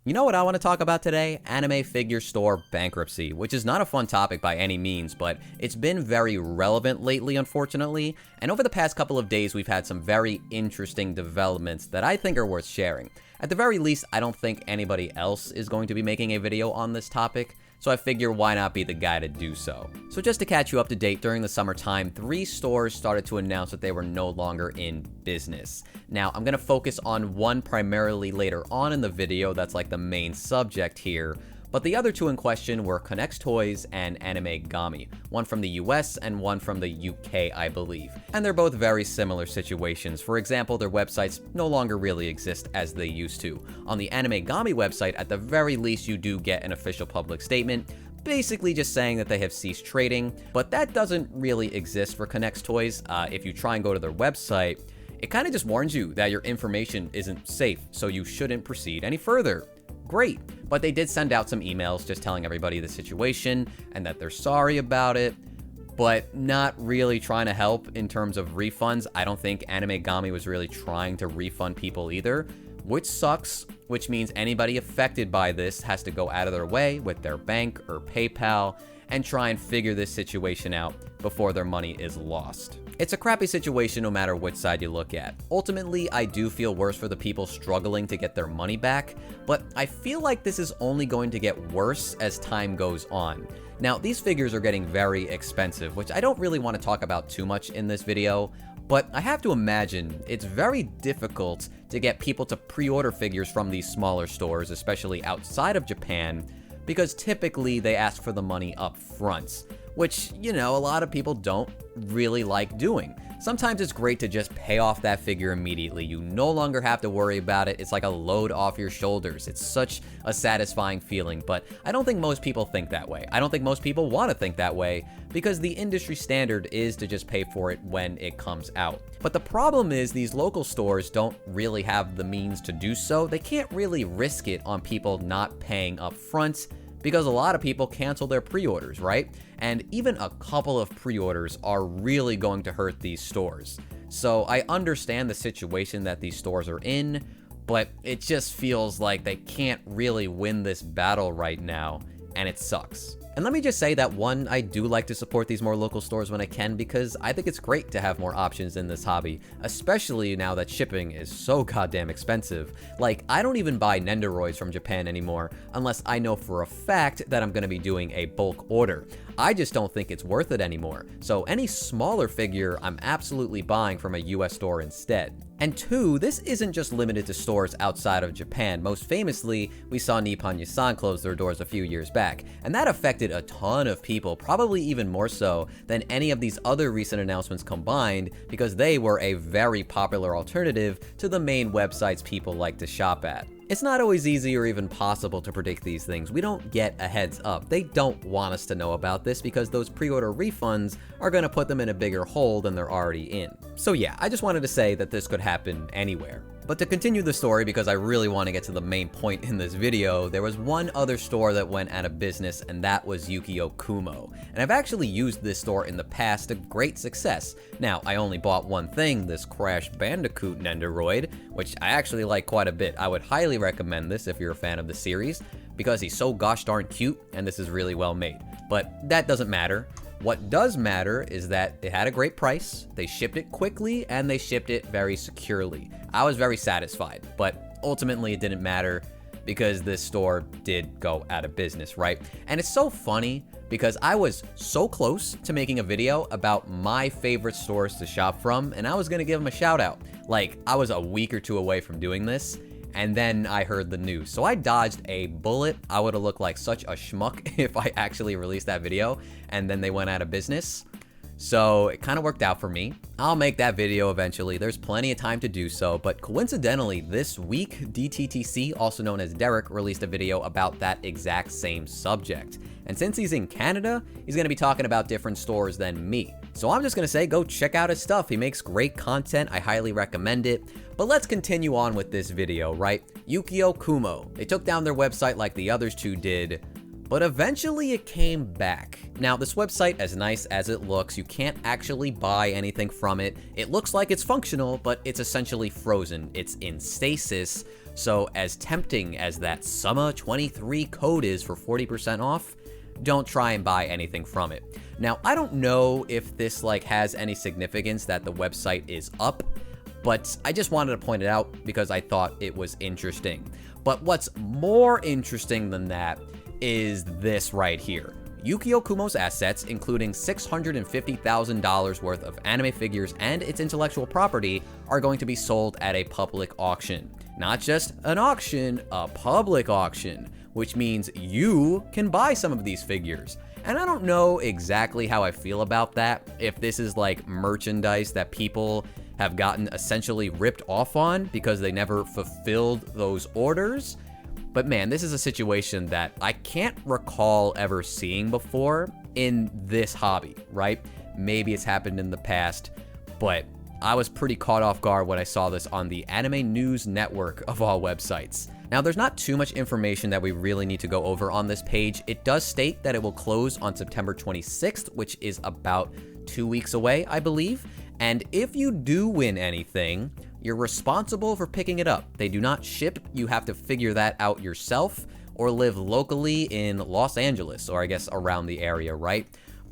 You know what I want to talk about today? Anime figure store bankruptcy, which is not a fun topic by any means, but it's been very relevant lately, unfortunately. And over the past couple of days, we've had some very interesting developments that I think are worth sharing. At the very least, I don't think anybody else is going to be making a video on this topic, so I figure why not be the guy to do so. So just to catch you up to date, during the summertime, 3 stores started to announce that they were no longer in business. Now, I'm gonna focus on one primarily later on in the video, that's like the main subject here, but the other 2 in question were Connects Toys and Anime Gami, one from the US and one from the UK, I believe. And they're both very similar situations. For example, their websites no longer really exist as they used to. On the Anime Gami website, at the very least, you do get an official public statement, basically just saying that they have ceased trading, but that doesn't really exist for Connects Toys. If you try and go to their website, it kind of just warns you that your information isn't safe, so you shouldn't proceed any further. Great, but they did send out some emails just telling everybody the situation and that they're sorry about it, but not really trying to help in terms of refunds. I don't think Anime Gami was really trying to refund people either, which sucks, which means anybody affected by this has to go out of their way with their bank or PayPal and try and figure this situation out before their money is lost. It's a crappy situation no matter which side you look at. Ultimately, I do feel worse for the people struggling to get their money back, but I feel like this is only going to get worse as time goes on. Now, these figures are getting very expensive, which I don't really want to talk about too much in this video, but I have to imagine it's very difficult to get people to pre-order figures from these smaller stores, especially outside of Japan, because typically they ask for the money up front, which, you know, a lot of people don't really like doing. Sometimes it's great to just pay off that figure immediately. You no longer have to worry about it. It's like a load off your shoulders. It's such a satisfying feeling, but I don't think most people think that way. I don't think most people want to think that way because the industry standard is to just pay for it when it comes out. But the problem is these local stores don't really have the means to do so. They can't really risk it on people not paying up front, because a lot of people cancel their pre-orders, right? And even a couple of pre-orders are really going to hurt these stores. So I understand the situation that these stores are in, but it just feels like they can't really win this battle right now, and it sucks. And let me just say that one, I do like to support these more local stores when I can because I think it's great to have more options in this hobby, especially now that shipping is so goddamn expensive. Like, I don't even buy Nendoroids from Japan anymore unless I know for a fact that I'm gonna be doing a bulk order. I just don't think it's worth it anymore. So any smaller figure, I'm absolutely buying from a US store instead. And 2, this isn't just limited to stores outside of Japan. Most famously, we saw Nippon Yusan close their doors a few years back, and that affected a ton of people, probably even more so than any of these other recent announcements combined, because they were a very popular alternative to the main websites people like to shop at. It's not always easy or even possible to predict these things. We don't get a heads up. They don't want us to know about this because those pre-order refunds are going to put them in a bigger hole than they're already in. So yeah, I just wanted to say that this could happen anywhere. But to continue the story, because I really want to get to the main point in this video, there was one other store that went out of business, and that was Yuki Kumo. And I've actually used this store in the past to great success. Now, I only bought one thing, this Crash Bandicoot Nendoroid, which I actually like quite a bit. I would highly recommend this if you're a fan of the series, because he's so gosh darn cute, and this is really well made. But that doesn't matter. What does matter is that it had a great price, they shipped it quickly, and they shipped it very securely. I was very satisfied, but ultimately it didn't matter because this store did go out of business, right? And it's so funny because I was so close to making a video about my favorite stores to shop from, and I was gonna give them a shout out. Like, I was a week or 2 away from doing this, and then I heard the news. So I dodged a bullet. I would have looked like such a schmuck if I actually released that video and then they went out of business. So it kind of worked out for me. I'll make that video eventually. There's plenty of time to do so, but coincidentally this week, DTTC, also known as Derek, released a video about that exact same subject. And since he's in Canada, he's gonna be talking about different stores than me. So I'm just gonna say, go check out his stuff. He makes great content. I highly recommend it. But let's continue on with this video, right? Yuki Kumo. They took down their website like the others 2 did, but eventually it came back. Now, this website, as nice as it looks, you can't actually buy anything from it. It looks like it's functional, but it's essentially frozen. It's in stasis. So as tempting as that Summer 23 code is for 40% off, don't try and buy anything from it. Now, I don't know if this has any significance that the website is up, but I just wanted to point it out because I thought it was interesting. But what's more interesting than that is this right here. Yuki Kumo's assets, including $650,000 worth of anime figures and its intellectual property, are going to be sold at a public auction. Not just an auction, a public auction, which means you can buy some of these figures. And I don't know exactly how I feel about that, if this is merchandise that people have gotten essentially ripped off on because they never fulfilled those orders. But man, this is a situation that I can't recall ever seeing before in this hobby, right? Maybe it's happened in the past, but I was pretty caught off guard when I saw this on the Anime News Network of all websites. Now, there's not too much information that we really need to go over on this page. It does state that it will close on September 26th, which is about 2 weeks away, I believe. And if you do win anything, you're responsible for picking it up. They do not ship. You have to figure that out yourself or live locally in Los Angeles, or I guess around the area, right?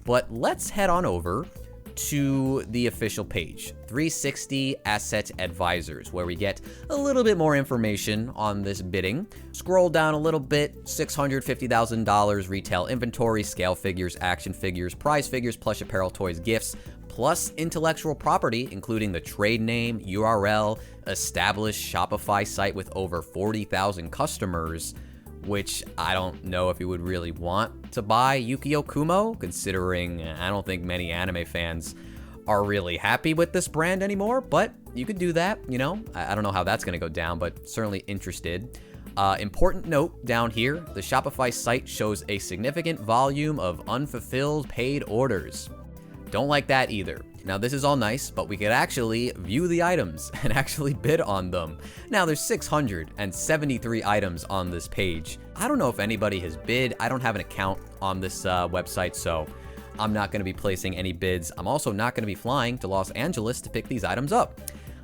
But let's head on over to the official page, 360 Asset Advisors, where we get a little bit more information on this bidding. Scroll down a little bit, $650,000 retail inventory, scale figures, action figures, prize figures, plush apparel, toys, gifts, plus intellectual property, including the trade name, URL, established Shopify site with over 40,000 customers, which I don't know if you would really want to buy Yuki Kumo, considering I don't think many anime fans are really happy with this brand anymore, but you could do that, you know? I don't know how that's gonna go down, but certainly interested. Important note down here, the Shopify site shows a significant volume of unfulfilled paid orders. Don't like that either. Now, this is all nice, but we could actually view the items and actually bid on them. Now, there's 673 items on this page. I don't know if anybody has bid. I don't have an account on this website, so I'm not going to be placing any bids. I'm also not going to be flying to Los Angeles to pick these items up.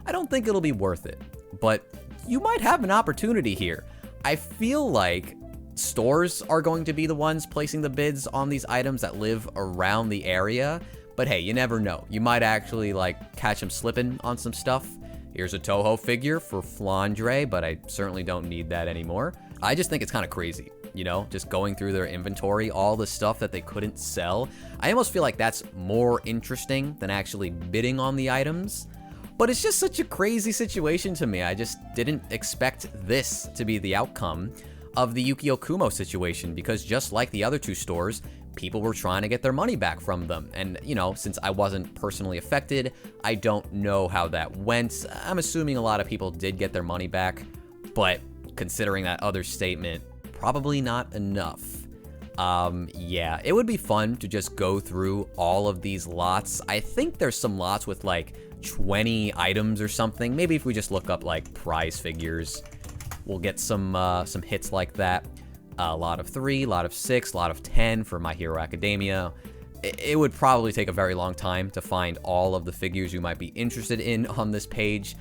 I don't think it'll be worth it, but you might have an opportunity here. I feel like stores are going to be the ones placing the bids on these items that live around the area. But hey, you never know. You might actually catch them slipping on some stuff. Here's a Toho figure for Flandre, but I certainly don't need that anymore. I just think it's kind of crazy, you know, just going through their inventory, all the stuff that they couldn't sell. I almost feel like that's more interesting than actually bidding on the items. But it's just such a crazy situation to me. I just didn't expect this to be the outcome of the Yuki Kumo situation, because just like the other two stores, people were trying to get their money back from them. And, you know, since I wasn't personally affected, I don't know how that went. I'm assuming a lot of people did get their money back, but considering that other statement, probably not enough. Yeah, it would be fun to just go through all of these lots. I think there's some lots with 20 items or something. Maybe if we just look up prize figures, we'll get some hits like that. A lot of 3, a lot of 6, a lot of 10 for My Hero Academia. It would probably take a very long time to find all of the figures you might be interested in on this page.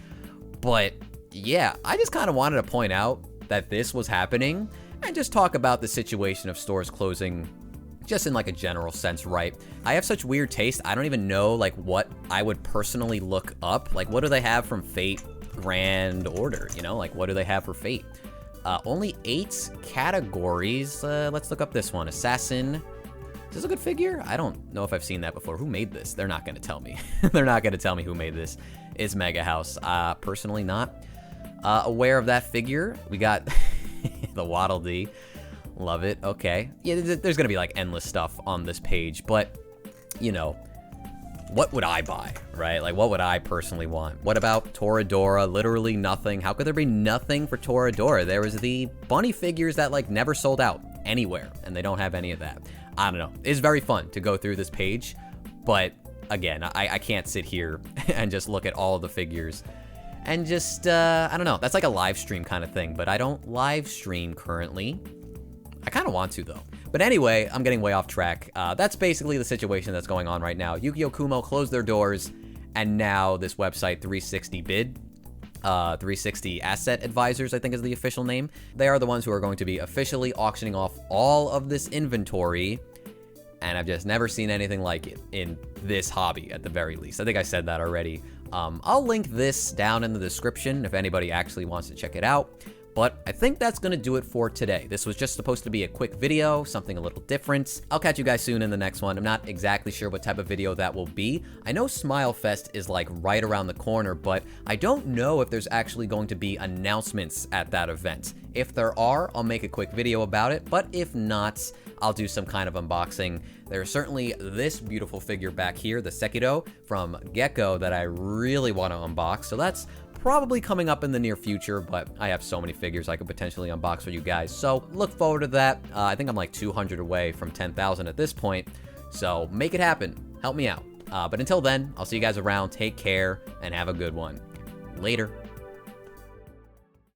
But yeah, I just kind of wanted to point out that this was happening and just talk about the situation of stores closing just in a general sense, right? I have such weird taste. I don't even know what I would personally look up. What do they have from Fate Grand Order? You know, what do they have for Fate? Only 8 categories. Let's look up this one. Assassin. Is this a good figure? I don't know if I've seen that before. Who made this? They're not going to tell me. They're not going to tell me who made this. It's Mega House. Personally not aware of that figure. We got the Waddle Dee. Love it. Okay. Yeah, there's going to be endless stuff on this page, but you know, what would I buy, right? What would I personally want? What about Toradora? Literally nothing. How could there be nothing for Toradora? There was the bunny figures that never sold out anywhere, and they don't have any of that. I don't know. It's very fun to go through this page, but again, I can't sit here and just look at all of the figures and just, I don't know. That's a live stream kind of thing, but I don't live stream currently. I kind of want to, though. But anyway, I'm getting way off track. That's basically the situation that's going on right now. Yuki Kumo closed their doors, and now this website, 360 Bid, 360 Asset Advisors, I think is the official name. They are the ones who are going to be officially auctioning off all of this inventory, and I've just never seen anything like it in this hobby, at the very least. I think I said that already. I'll link this down in the description if anybody actually wants to check it out. But I think that's going to do it for today. This was just supposed to be a quick video, something a little different. I'll catch you guys soon in the next one. I'm not exactly sure what type of video that will be. I know Smile Fest is like right around the corner, but I don't know if there's actually going to be announcements at that event. If there are, I'll make a quick video about it, but if not, I'll do some kind of unboxing. There's certainly this beautiful figure back here, the Sekido from Gecko, that I really want to unbox, so that's probably coming up in the near future, but I have so many figures I could potentially unbox for you guys, so look forward to that. I think I'm like 200 away from 10,000 at this point, so make it happen. Help me out. But until then, I'll see you guys around. Take care and have a good one. Later.